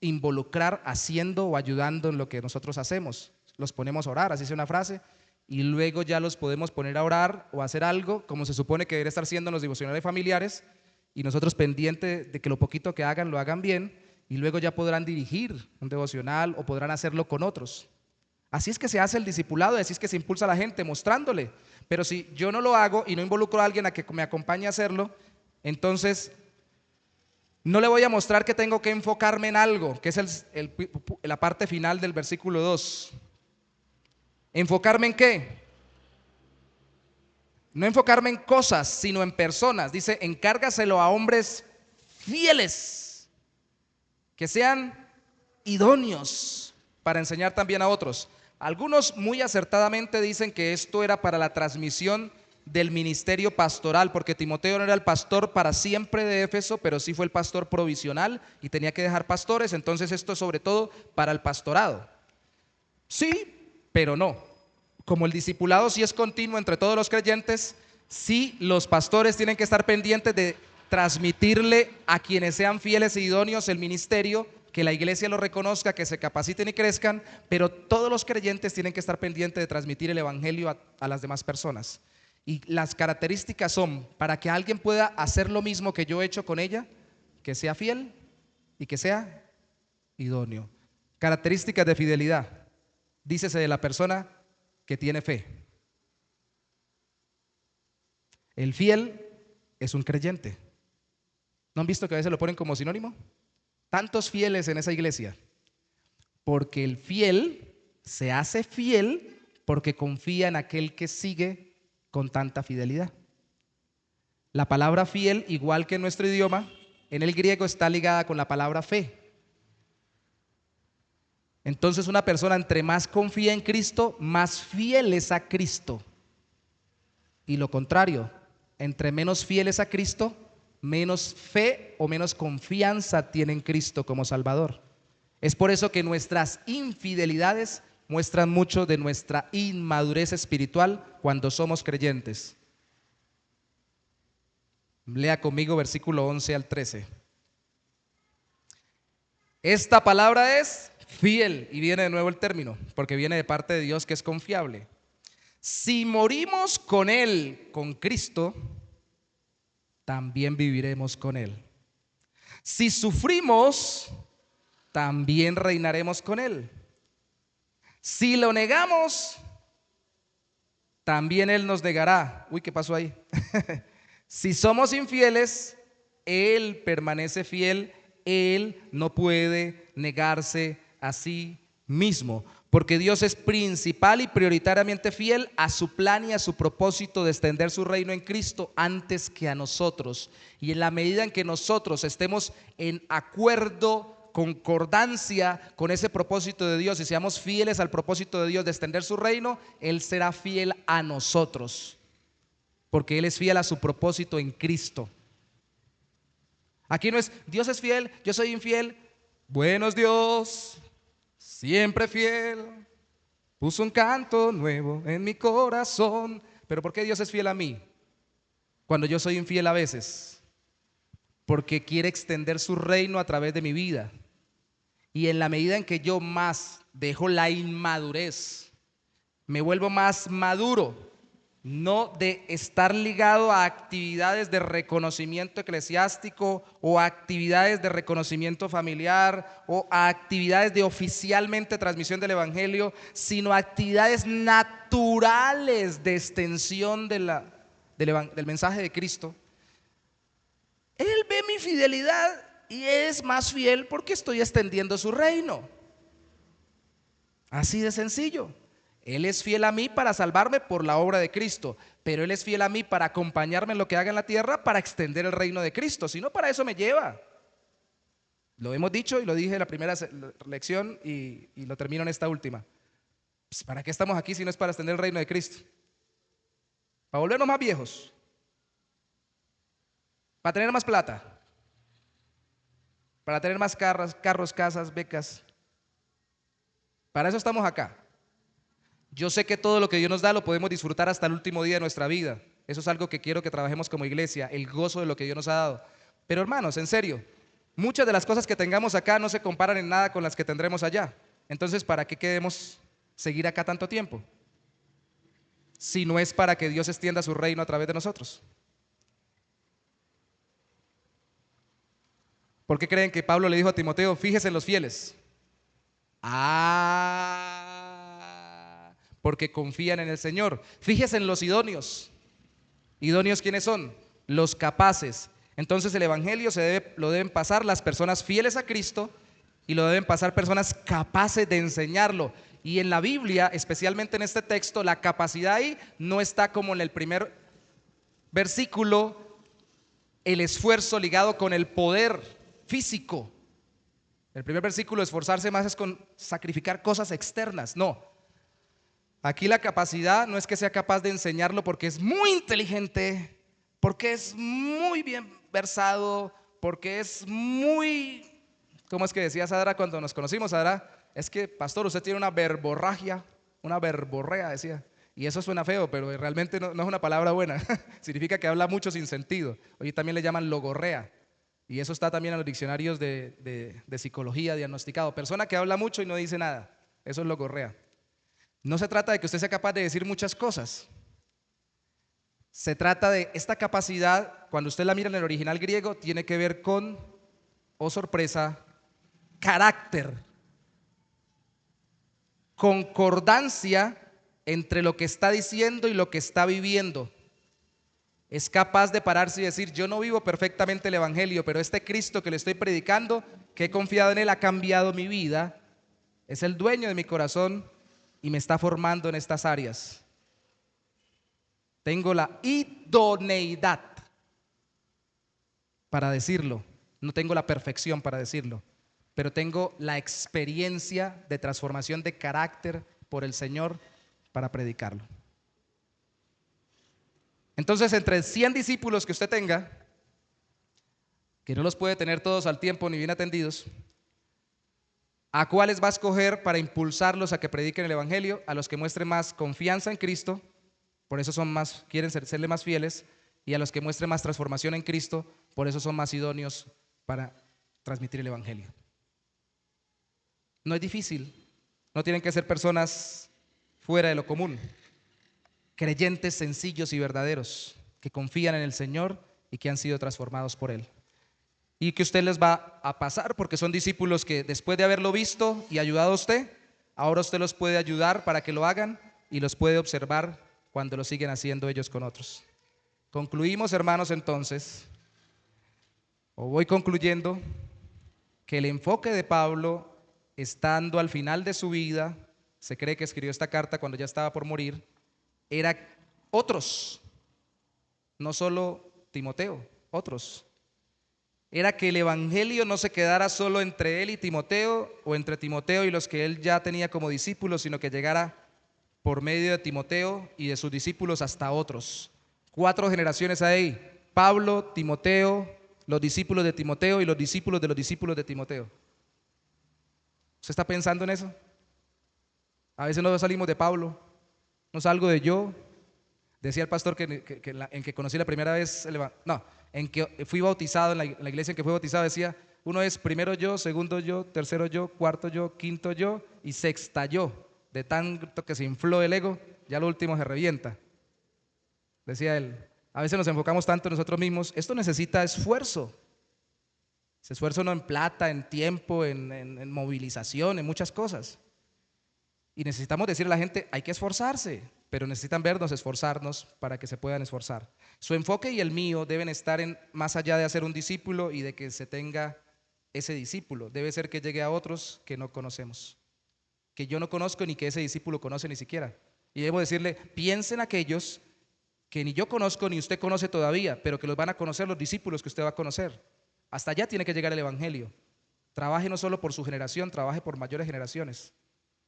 involucrar haciendo o ayudando en lo que nosotros hacemos. Los ponemos a orar, así es una frase, y luego ya los podemos poner a orar o a hacer algo como se supone que debería estar siendo en los devocionales familiares y nosotros pendientes de que lo poquito que hagan lo hagan bien y luego ya podrán dirigir un devocional o podrán hacerlo con otros. Así es que se hace el discipulado y así es que se impulsa a la gente mostrándole. Pero si yo no lo hago y no involucro a alguien a que me acompañe a hacerlo, entonces no le voy a mostrar que tengo que enfocarme en algo, que es la parte final del versículo 2. ¿Enfocarme en qué? No enfocarme en cosas, sino en personas. Dice, encárgaselo a hombres fieles, que sean idóneos para enseñar también a otros. Algunos muy acertadamente dicen que esto era para la transmisión del ministerio pastoral, porque Timoteo no era el pastor para siempre de Éfeso, pero sí fue el pastor provisional y tenía que dejar pastores, entonces esto es sobre todo para el pastorado. Sí, pero no. Como el discipulado sí es continuo entre todos los creyentes, sí los pastores tienen que estar pendientes de transmitirle a quienes sean fieles e idóneos el ministerio, que la iglesia lo reconozca, que se capaciten y crezcan, pero todos los creyentes tienen que estar pendientes de transmitir el evangelio a las demás personas. Y las características son, para que alguien pueda hacer lo mismo que yo he hecho con ella, que sea fiel y que sea idóneo. Características de fidelidad. Dícese de la persona que tiene fe. El fiel es un creyente. ¿No han visto que a veces lo ponen como sinónimo? Tantos fieles en esa iglesia. Porque el fiel se hace fiel porque confía en aquel que sigue con tanta fidelidad. La palabra fiel, igual que en nuestro idioma, en el griego está ligada con la palabra fe. Entonces una persona entre más confía en Cristo, más fiel es a Cristo. Y lo contrario, entre menos fieles a Cristo, menos fe o menos confianza tiene en Cristo como Salvador. Es por eso que nuestras infidelidades muestran mucho de nuestra inmadurez espiritual cuando somos creyentes. Lea conmigo versículo 11 al 13. Esta palabra es fiel, y viene de nuevo el término, porque viene de parte de Dios que es confiable. Si morimos con Él, con Cristo, también viviremos con Él. Si sufrimos, también reinaremos con Él. Si lo negamos, también Él nos negará. Uy, ¿qué pasó ahí? Si somos infieles, Él permanece fiel. Él no puede negarse a sí mismo, porque Dios es principal y prioritariamente fiel a su plan y a su propósito de extender su reino en Cristo antes que a nosotros. Y en la medida en que nosotros estemos en acuerdo, concordancia con ese propósito de Dios y seamos fieles al propósito de Dios de extender su reino, Él será fiel a nosotros, porque Él es fiel a su propósito en Cristo. Aquí no es Dios es fiel, yo soy infiel. Buenos Dios, siempre fiel, puso un canto nuevo en mi corazón. Pero ¿por qué Dios es fiel a mí cuando yo soy infiel a veces? Porque quiere extender su reino a través de mi vida. Y en la medida en que yo más dejo la inmadurez, me vuelvo más maduro, no de estar ligado a actividades de reconocimiento eclesiástico o a actividades de reconocimiento familiar o a actividades de oficialmente transmisión del evangelio, sino a actividades naturales de extensión del mensaje de Cristo. Él ve fidelidad y es más fiel porque estoy extendiendo su reino. Así de sencillo. Él es fiel a mí para salvarme por la obra de Cristo, pero Él es fiel a mí para acompañarme en lo que haga en la tierra para extender el reino de Cristo. Si no, para eso me lleva. Lo hemos dicho y lo dije en la primera lección y lo termino en esta última. Pues, ¿para qué estamos aquí si no es para extender el reino de Cristo? ¿Para volvernos más viejos? ¿Para tener más plata? ¿Para tener más carros, casas, becas? Para eso estamos acá. Yo sé que todo lo que Dios nos da lo podemos disfrutar hasta el último día de nuestra vida. Eso es algo que quiero que trabajemos como iglesia, el gozo de lo que Dios nos ha dado. Pero hermanos, en serio, muchas de las cosas que tengamos acá no se comparan en nada con las que tendremos allá. Entonces, ¿para qué queremos seguir acá tanto tiempo? Si no es para que Dios extienda su reino a través de nosotros. ¿Por qué creen que Pablo le dijo a Timoteo, fíjese en los fieles? Porque confían en el Señor. Fíjese en los idóneos. ¿Idóneos quiénes son? Los capaces. Entonces el evangelio lo deben pasar las personas fieles a Cristo y lo deben pasar personas capaces de enseñarlo. Y en la Biblia, especialmente en este texto, la capacidad ahí no está como en el primer versículo, el esfuerzo ligado con el poder físico. El primer versículo, esforzarse más es con sacrificar cosas externas. No. Aquí la capacidad no es que sea capaz de enseñarlo porque es muy inteligente, porque es muy bien versado, porque es muy... ¿Cómo es que decía Sadra cuando nos conocimos, Sadra? Es que, pastor, usted tiene una verborragia, una verborrea, decía. Y eso suena feo, pero realmente no es una palabra buena. Significa que habla mucho sin sentido. Hoy también le llaman logorrea. Y eso está también en los diccionarios de psicología diagnosticado. Persona que habla mucho y no dice nada. Eso es logorrea. No se trata de que usted sea capaz de decir muchas cosas. Se trata de esta capacidad, cuando usted la mira en el original griego, tiene que ver con, oh sorpresa, carácter, concordancia entre lo que está diciendo y lo que está viviendo. Es capaz de pararse y decir, yo no vivo perfectamente el evangelio, pero este Cristo que le estoy predicando, que he confiado en Él, ha cambiado mi vida, es el dueño de mi corazón y me está formando en estas áreas. Tengo la idoneidad para decirlo, no tengo la perfección para decirlo, pero tengo la experiencia de transformación de carácter por el Señor para predicarlo. Entonces, entre 100 discípulos que usted tenga, que no los puede tener todos al tiempo ni bien atendidos, ¿a cuáles va a escoger para impulsarlos a que prediquen el evangelio? A los que muestren más confianza en Cristo, por eso quieren serle más fieles, y a los que muestren más transformación en Cristo, por eso son más idóneos para transmitir el evangelio. No es difícil, no tienen que ser personas fuera de lo común, creyentes sencillos y verdaderos que confían en el Señor y que han sido transformados por Él. Y que usted les va a pasar porque son discípulos que después de haberlo visto y ayudado a usted, ahora usted los puede ayudar para que lo hagan y los puede observar cuando lo siguen haciendo ellos con otros. Concluimos, hermanos, entonces, o voy concluyendo, que el enfoque de Pablo, estando al final de su vida, se cree que escribió esta carta cuando ya estaba por morir, era otros, no solo Timoteo, otros. Era que el evangelio no se quedara solo entre él y Timoteo, o entre Timoteo y los que él ya tenía como discípulos, sino que llegara por medio de Timoteo y de sus discípulos hasta otros. 4 generaciones ahí: Pablo, Timoteo, los discípulos de Timoteo y los discípulos de los discípulos de Timoteo. ¿Usted está pensando en eso? A veces no salimos de Pablo, no salgo de yo. Decía el pastor en que conocí la primera vez, en que fui bautizado, en la iglesia en que fui bautizado, decía, uno es primero yo, segundo yo, tercero yo, cuarto yo, quinto yo y sexta yo. De tanto que se infló el ego, ya lo último se revienta. Decía él, a veces nos enfocamos tanto en nosotros mismos, esto necesita esfuerzo. Ese esfuerzo no en plata, en tiempo, en movilización, en muchas cosas. Y necesitamos decirle a la gente, hay que esforzarse, pero necesitan vernos esforzarnos para que se puedan esforzar. Su enfoque y el mío deben estar en más allá de hacer un discípulo y de que se tenga ese discípulo. Debe ser que llegue a otros que no conocemos, que yo no conozco ni que ese discípulo conoce ni siquiera. Y debo decirle, piensen aquellos que ni yo conozco ni usted conoce todavía, pero que los van a conocer los discípulos que usted va a conocer. Hasta allá tiene que llegar el evangelio. Trabaje no solo por su generación, trabaje por mayores generaciones.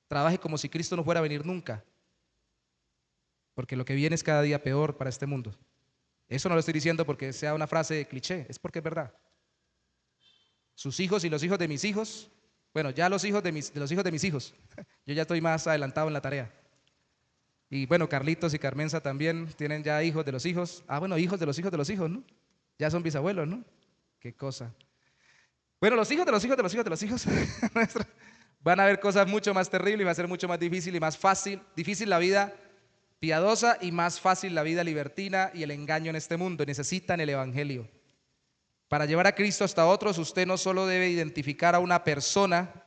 Trabaje como si Cristo no fuera a venir nunca, porque lo que viene es cada día peor para este mundo. Eso no lo estoy diciendo porque sea una frase de cliché, es porque es verdad. Sus hijos y los hijos de mis hijos, bueno, ya los hijos de los hijos de mis hijos, yo ya estoy más adelantado en la tarea. Y bueno, Carlitos y Carmenza también tienen ya hijos de los hijos. Ah, bueno, hijos de los hijos de los hijos, ¿no? Ya son bisabuelos, ¿no? Qué cosa. Bueno, los hijos de los hijos de los hijos de los hijos van a ver cosas mucho más terribles y va a ser mucho más difícil y más fácil, difícil la vida piadosa y más fácil la vida libertina y el engaño en este mundo. Necesitan el evangelio. Para llevar a Cristo hasta otros, usted no solo debe identificar a una persona,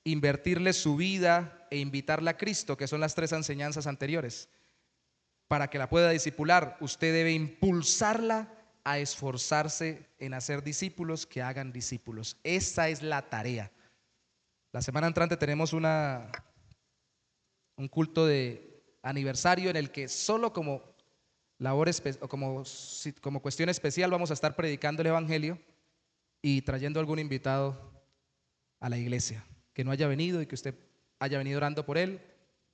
invertirle su vida e invitarla a Cristo, que son las tres enseñanzas anteriores. Para que la pueda discipular, usted debe impulsarla a esforzarse en hacer discípulos que hagan discípulos. Esa es la tarea. La semana entrante tenemos un culto de aniversario en el que solo como labor o como cuestión especial vamos a estar predicando el evangelio y trayendo algún invitado a la iglesia que no haya venido y que usted haya venido orando por él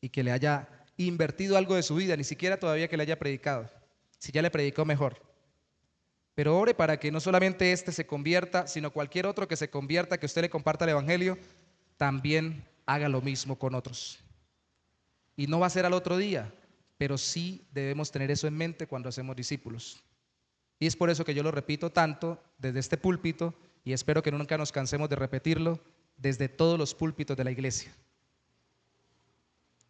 y que le haya invertido algo de su vida, ni siquiera todavía que le haya predicado. Si ya le predicó, mejor. Pero ore para que no solamente este se convierta, sino cualquier otro que se convierta, que usted le comparta el evangelio, también haga lo mismo con otros. Y no va a ser al otro día, pero sí debemos tener eso en mente cuando hacemos discípulos. Y es por eso que yo lo repito tanto desde este púlpito y espero que nunca nos cansemos de repetirlo desde todos los púlpitos de la iglesia.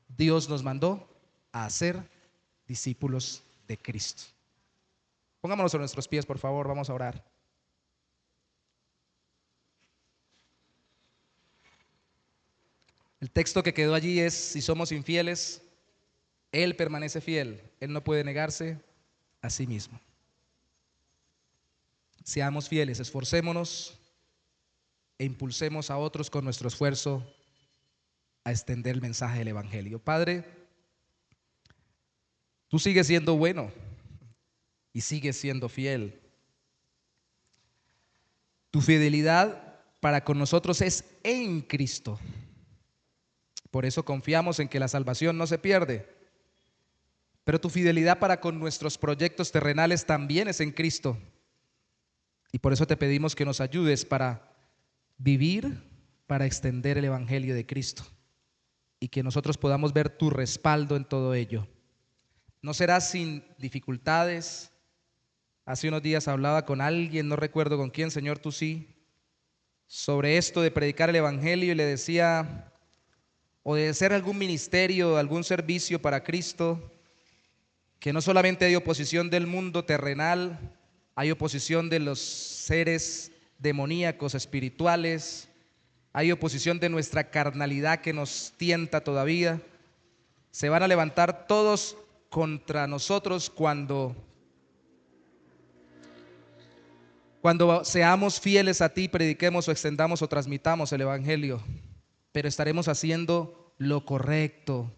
Dios nos mandó a hacer discípulos de Cristo. Pongámonos a nuestros pies, por favor, vamos a orar. El texto que quedó allí es: si somos infieles, Él permanece fiel, Él no puede negarse a sí mismo. Seamos fieles, esforcémonos e impulsemos a otros con nuestro esfuerzo a extender el mensaje del evangelio. Padre, tú sigues siendo bueno y sigues siendo fiel. Tu fidelidad para con nosotros es en Cristo. Por eso confiamos en que la salvación no se pierde. Pero tu fidelidad para con nuestros proyectos terrenales también es en Cristo. Y por eso te pedimos que nos ayudes para vivir, para extender el evangelio de Cristo. Y que nosotros podamos ver tu respaldo en todo ello. No será sin dificultades. Hace unos días hablaba con alguien, no recuerdo con quién, Señor, tú sí, sobre esto de predicar el evangelio y le decía, o de hacer algún ministerio, algún servicio para Cristo, que no solamente hay oposición del mundo terrenal, hay oposición de los seres demoníacos, espirituales, hay oposición de nuestra carnalidad que nos tienta todavía. Se van a levantar todos contra nosotros cuando seamos fieles a ti, prediquemos o extendamos o transmitamos el evangelio, pero estaremos haciendo lo correcto.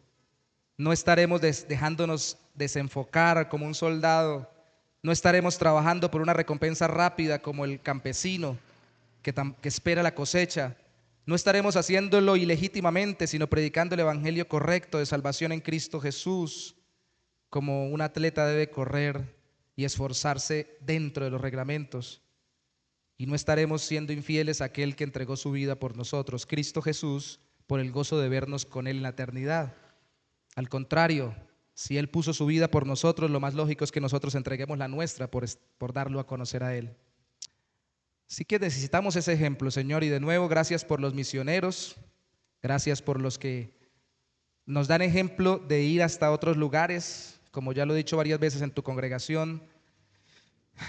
No estaremos dejándonos desenfocar como un soldado. No estaremos trabajando por una recompensa rápida como el campesino que espera la cosecha. No estaremos haciéndolo ilegítimamente, sino predicando el evangelio correcto de salvación en Cristo Jesús, como un atleta debe correr y esforzarse dentro de los reglamentos. Y no estaremos siendo infieles a aquel que entregó su vida por nosotros, Cristo Jesús, por el gozo de vernos con Él en la eternidad. Al contrario, si Él puso su vida por nosotros, lo más lógico es que nosotros entreguemos la nuestra por darlo a conocer a Él. Así que necesitamos ese ejemplo, Señor, y de nuevo gracias por los misioneros, gracias por los que nos dan ejemplo de ir hasta otros lugares, como ya lo he dicho varias veces en tu congregación,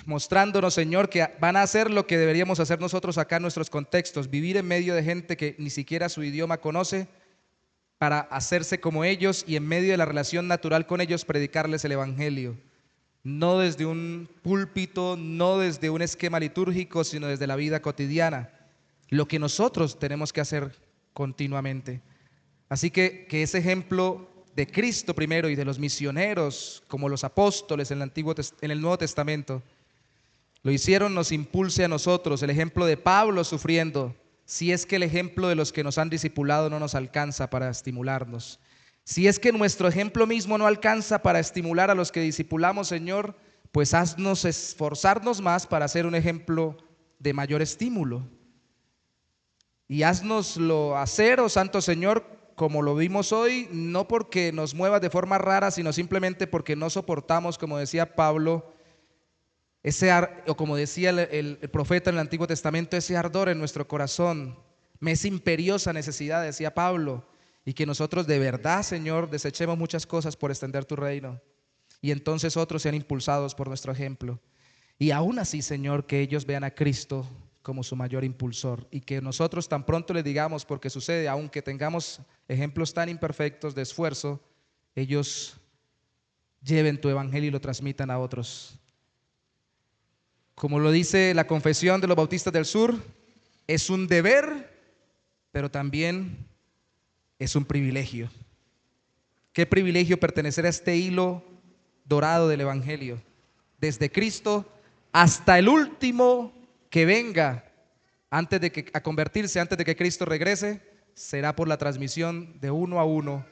mostrándonos, Señor, que van a hacer lo que deberíamos hacer nosotros acá en nuestros contextos, vivir en medio de gente que ni siquiera su idioma conoce, para hacerse como ellos y en medio de la relación natural con ellos predicarles el evangelio. No desde un púlpito, no desde un esquema litúrgico, sino desde la vida cotidiana. Lo que nosotros tenemos que hacer continuamente. Así que ese ejemplo de Cristo primero y de los misioneros, como los apóstoles en el Nuevo Testamento, lo hicieron, nos impulse a nosotros. El ejemplo de Pablo sufriendo, si es que el ejemplo de los que nos han discipulado no nos alcanza para estimularnos. Si es que nuestro ejemplo mismo no alcanza para estimular a los que discipulamos, Señor, pues haznos esforzarnos más para ser un ejemplo de mayor estímulo. Y haznoslo hacer, oh Santo Señor, como lo vimos hoy, no porque nos muevas de forma rara, sino simplemente porque no soportamos, como decía Pablo, o como decía el profeta en el Antiguo Testamento, ese ardor en nuestro corazón, me es imperiosa necesidad, decía Pablo, y que nosotros de verdad, Señor, desechemos muchas cosas por extender tu reino, y entonces otros sean impulsados por nuestro ejemplo. Y aún así, Señor, que ellos vean a Cristo como su mayor impulsor, y que nosotros tan pronto le digamos, porque sucede, aunque tengamos ejemplos tan imperfectos de esfuerzo, ellos lleven tu evangelio y lo transmitan a otros. Como lo dice la Confesión de los Bautistas del Sur, es un deber, pero también es un privilegio. Qué privilegio pertenecer a este hilo dorado del evangelio, desde Cristo hasta el último que venga a convertirse antes de que Cristo regrese, será por la transmisión de uno a uno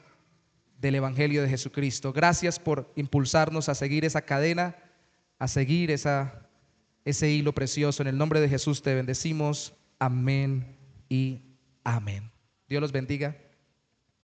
del evangelio de Jesucristo. Gracias por impulsarnos a seguir esa cadena, a seguir ese hilo precioso. En el nombre de Jesús te bendecimos. Amén y amén. Dios los bendiga.